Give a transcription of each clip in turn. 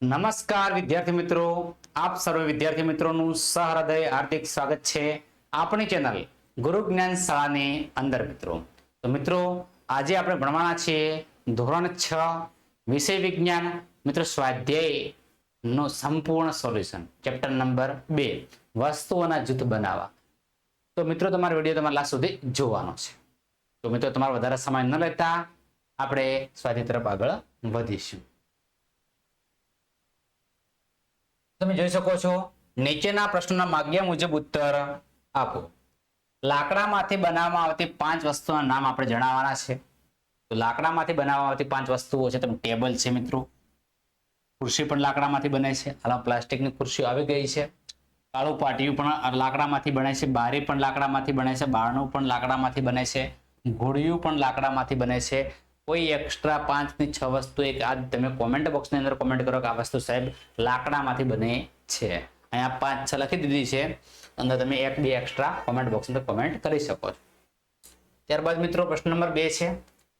નમસ્કાર વિદ્યાર્થી મિત્રો, આપ સર્વે વિદ્યાર્થી મિત્રોનું સહૃદય હાર્દિક સ્વાગત છે આપણી ચેનલ ગુરુ જ્ઞાન શાળાની અંદર. મિત્રો આજે આપણે ભણવાના છીએ ધોરણ 6 વિષય વિજ્ઞાન મિત્રો સ્વાધ્યાય નો સંપૂર્ણ સોલ્યુશન ચેપ્ટર નંબર 2 વસ્તુઓના જૂથ બનાવવા. તો મિત્રો તમારો વિડીયો તમારા લાસ્ટ સુધી જોવાનો છે. તો મિત્રો તમારો વધારે સમય ન લેતા આપણે સ્વાધ્યાય તરફ આગળ વધીશું. તમે જોઈ શકો છો નીચેના પ્રશ્નોના માગ્યા મુજબ ઉત્તર આપો. લાકડામાંથી બનાવવામાં આવતી 5 વસ્તુઓના નામ આપણે જણાવવાના છે. તો લાકડામાંથી બનાવવામાં આવતી 5 વસ્તુઓ છે. તમે ટેબલ છે મિત્રો, ખુરશી પણ લાકડામાંથી બને છે. હાલ પ્લાસ્ટિકની ખુરશીઓ આવી ગઈ છે. કાળું પાટિયું પણ લાકડામાંથી બને છે. બારી પણ લાકડામાંથી બને છે. બારણું પણ લાકડામાંથી બને છે. ઘોડિયું પણ લાકડામાંથી બને છે. કોઈ એક્સ્ટ્રા 5 થી 6 વસ્તુ એક આ તમે કોમેન્ટ બોક્સની અંદર કોમેન્ટ કરો કે આ વસ્તુ સાહેબ લાકડામાંથી બને છે. અહીંયા 5 6 લખી દીધી છે, અંદર તમે 1 2 એક્સ્ટ્રા કોમેન્ટ બોક્સ અંદર કોમેન્ટ કરી શકો છો. ત્યારબાદ મિત્રો પ્રશ્ન નંબર 2 છે,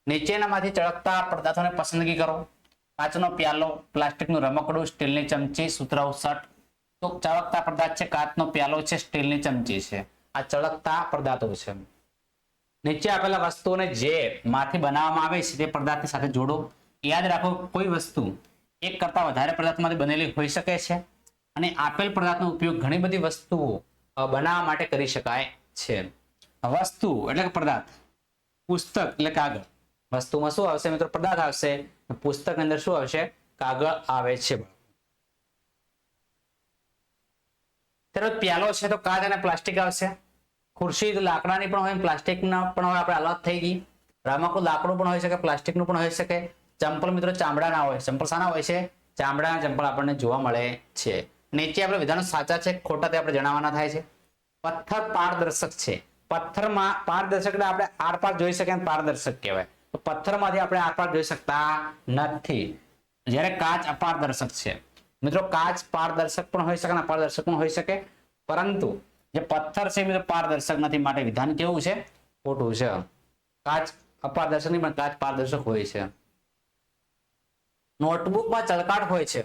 નીચેનામાંથી ચળકતા પદાર્થોને પસંદગી કરો. કાચનો પ્યાલો, પ્લાસ્ટિકનું રમકડું, સ્ટીલની ચમચી, સુતરાઉ શર્ટ. તો ચળકતા પદાર્થ છે, કાચનો પ્યાલો છે, સ્ટીલની ચમચી છે. આ ચળકતા પદાર્થો છે. નીચે આપેલા વસ્તુઓને જે માંથી બનાવવામાં આવે છે તે પદાર્થની સાથે જોડો. યાદ રાખો કોઈ વસ્તુ એક કરતા વધારે પદાર્થમાંથી બનેલી હોઈ શકે છે અને આપેલ પદાર્થનો ઉપયોગ ઘણી બધી વસ્તુઓ બનાવવા માટે કરી શકાય છે. વસ્તુ એટલે કે પદાર્થ, પુસ્તક એટલે કાગળ. વસ્તુમાં શું આવશે મિત્રો? પદાર્થ આવશે. પુસ્તક અંદર શું આવશે? કાગળ આવે છે. ત્યારબાદ પ્યાલો છે તો કાચ અને પ્લાસ્ટિક આવશે. ખુરશી તો લાકડાની પણ હોય, પ્લાસ્ટિકના પણ હોય, આપણે અલગ થઈ ગઈ. રમકડું લાકડું પણ હોઈ શકે, પ્લાસ્ટિકનું પણ હોઈ શકે. ચંપલ મિત્રો ચામડાના હોય. ચંપલ શાના હોય છે? ચામડાના ચંપલ આપણને જોવા મળે છે. નીચે આપણે વિધાનો સાચા છે ખોટા તે આપણે જણાવવાના થાય છે. પથ્થર પારદર્શક છે. પથ્થરમાં પારદર્શક એટલે આપણે આરપાર જોઈ શકીએ પારદર્શક કહેવાય. તો પથ્થરમાંથી આપણે આરપાર જોઈ શકતા નથી. જ્યારે કાચ અપારદર્શક છે. મિત્રો કાચ પારદર્શક પણ હોઈ શકે અને અપારદર્શક પણ હોઈ શકે, પરંતુ જે પથ્થર છે મિત્રો પારદર્શક નથી, માટે વિધાન કેવું છે? ખોટું છે. કાચ અપારદર્શક નહીં પણ કાચ પારદર્શક હોય છે. નોટબુકમાં ચળકાટ હોય છે.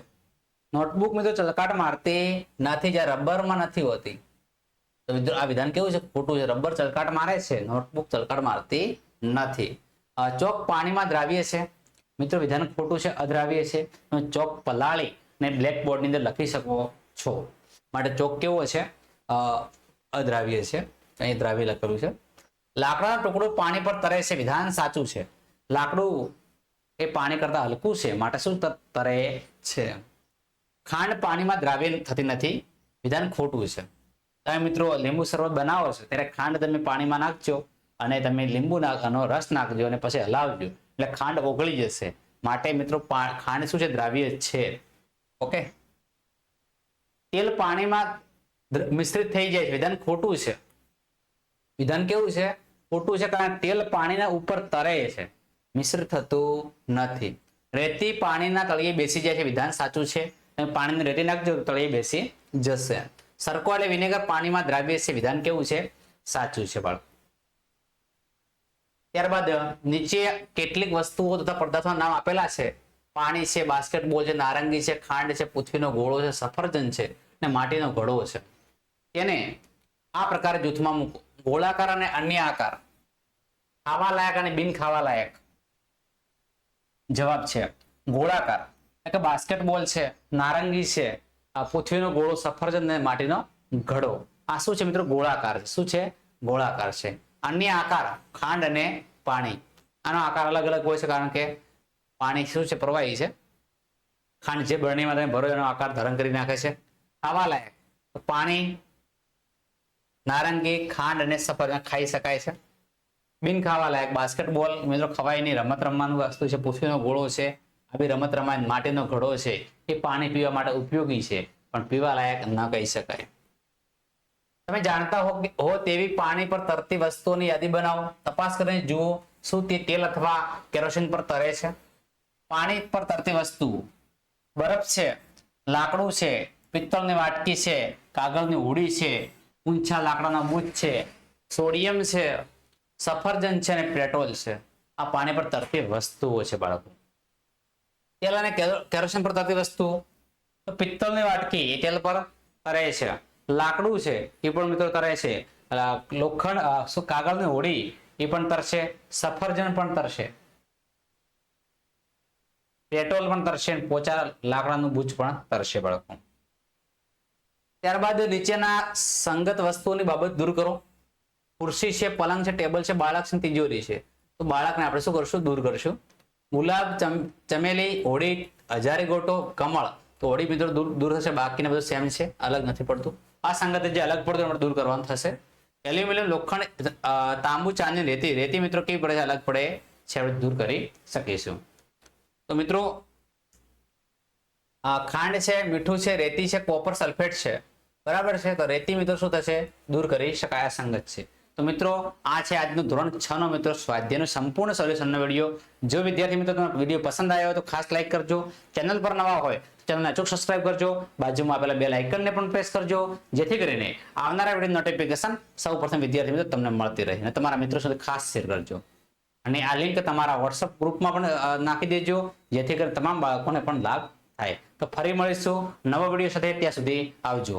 નોટબુક મિત્રો ચળકાટ મારતી નથી, જ્યારે રબરમાં નથી હોતી. તો મિત્રો આ વિધાન કેવું છે? ખોટું છે. રબર ચળકાટ મારે છે, નોટબુક ચળકાટ મારતી નથી. ચોક પાણીમાં દ્રાવ્ય છે. મિત્રો વિધાન ખોટું છે, અદ્રાવ્ય છે. તમે ચોક પલાળી ને બ્લેકબોર્ડ ની અંદર લખી શકો છો, માટે ચોક કેવો છે? અદ્રાવ્ય છે. અહીં દ્રાવ્ય લખેલું છે. લાકડાનો ટુકડો પાણી પર તરે છે. વિધાન સાચું છે. લાકડું એ પાણી કરતા હલકું છે, માટે શું તરે છે? ખાંડ પાણીમાં દ્રાવ્ય થતી નથી. વિધાન ખોટું છે. તમે મિત્રો લીંબુ શરબત બનાવો છો ત્યારે ખાંડ તમે પાણીમાં નાખજો અને તમે લીંબુનો રસ નાખજો અને પછી હલાવજો, એટલે ખાંડ ઓગળી જશે. માટે મિત્રો ખાંડ શું છે? દ્રાવ્ય છે. ઓકે. તેલ પાણીમાં મિશ્રિત થઈ જાય છે. વિધાન ખોટું છે. વિધાન કેવું છે? ખોટું છે, કારણ તેલ પાણીના ઉપર તરે છે, મિશ્રિત થતું નથી. રેતી પાણીના તળિયે બેસી જાય છે. વિધાન સાચું છે. તમે પાણીને રેતી નાખજો તો તળિયે બેસી જશે. સરકો એટલે વિનેગર પાણીમાં દ્રાવ્ય છે. વિધાન કેવું છે? સાચું છે બાળકો. ત્યારબાદ નીચે કેટલીક વસ્તુઓ તથા પદાર્થોના નામ આપેલા છે. પાણી છે, બાસ્કેટબોલ છે, નારંગી છે, ખાંડ છે, પૃથ્વીનો ગોળો છે, સફરજન છે અને માટીનો ઘડો છે. તેને આ પ્રકારે જૂથમાં મૂકો. ગોળાકાર અને અન્ય આકાર, ખાવા લાયક અને બિન ખાવા લાયક. જવાબ છે ગોળાકાર. એટલે કે બાસ્કેટબોલ છે, નારંગી છે, પૃથ્વીનો ગોળો, સફરજન અને માટીનો ઘડો. આ શું છે મિત્રો? ગોળાકાર છે. શું છે? ગોળાકાર છે. અન્ય આકાર ખાંડ અને પાણી. આનો આકાર અલગ અલગ હોય છે, કારણ કે પાણી શું છે? પ્રવાહી છે. ખાંડ જે બરણીમાં તમે ભરો એનો આકાર ધારણ કરી નાખે છે. ખાવા લાયક પાણી, નારંગી, ખાંડ અને સફરજન ખાઈ શકાય છે. બિન ખાવા લાયક બાસ્કેટબોલ મિત્રો ખવાય નહીં, રમત રમવાનું વસ્તુ છે. પૃથ્વીનો ગોળો છે, આવી રમત રમાય. માટીનો ઘડો છે, એ પાણી પીવા માટે ઉપયોગી છે, પણ પીવા લાયક ન કહી શકાય. તમે જાણતા હો તેવી પાણી પર તરતી વસ્તુઓની યાદી બનાવો. તપાસ કરીને જુઓ શું તે તેલ અથવા કેરોસીન પર તરે છે. પાણી પર તરતી વસ્તુ બરફ છે, લાકડું છે, પિત્તળની વાટકી છે, કાગળની હોડી છે, ઊંચા લાકડાના બુચ છે, સોડિયમ છે, સફરજન છે અને પેટ્રોલ છે. આ પાણી પર તરતી વસ્તુઓ છે બાળકો. તેલ અને કેરોસીન પર તરતી વસ્તુઓ તો પિત્તળની વાટકી એ તેલ પર તરે છે. લાકડું છે એ પણ મિત્રો તરે છે. લોખંડ શું કાગળની હોડી એ પણ તરશે. સફરજન પણ તરશે. પેટ્રોલ પણ તરશે. પોચા લાકડાનું બુચ પણ તરશે બાળકો. ત્યારબાદ નીચેના સંગત વસ્તુઓની બાબત દૂર કરો. ખુરશી છે, પલંગ છે, ટેબલ છે, બાળક છે, તિજોરી છે. તો બાળકને આપણે શું કરશું? દૂર કરશું. ગુલાબ, ચમેલી, હોડી, હજારી ગોટો, કમળ. તો હોડી મિત્રો દૂર થશે. બાકીને બધું સેમ છે, અલગ નથી પડતું. આ સંગત જે અલગ પડતું આપણે દૂર કરવાનું થશે. એલ્યુમિનિયમ, લોખંડ, તાંબુ, ચાંદી, રેતી. રેતી મિત્રો કેવી પડે છે? અલગ પડે છે, આપણે દૂર કરી શકીશું. તો મિત્રો ખાંડ છે, મીઠું છે, રેતી છે, કોપર સલ્ફેટ છે, બરાબર છે. તો રેતી મિત્રો શું થશે? દૂર કરી શકાય. આ સંગત છે. તો મિત્રો આ છે આજનું ધોરણ 6 નો મિત્રો સ્વાધ્યાયનું સંપૂર્ણ સોલ્યુશનનો વિડીયો. જો વિદ્યાર્થી મિત્રો તમને વિડીયો પસંદ આવ્યો હોય તો ખાસ લાઈક કરજો. ચેનલ પર નવા હોય તો ચેનલને અચૂક સબસ્ક્રાઇબ કરજો. બાજુમાં આપેલા બેલ આઇકનને પણ પ્રેસ કરજો, જેથી કરીને આવનારા વિડીયો નોટિફિકેશન સૌપ્રથમ વિદ્યાર્થી મિત્રો તમને મળતી રહે. અને તમારા મિત્રો સાથે ખાસ શેર કરજો. અને આ લિંક તમારા વોટ્સઅપ ગ્રુપમાં પણ નાખી દેજો, જેથી કરીને તમામ બાળકોને પણ લાભ થાય. તો ફરી મળીશું નવા વિડીયો સાથે. ત્યાં સુધી આવજો.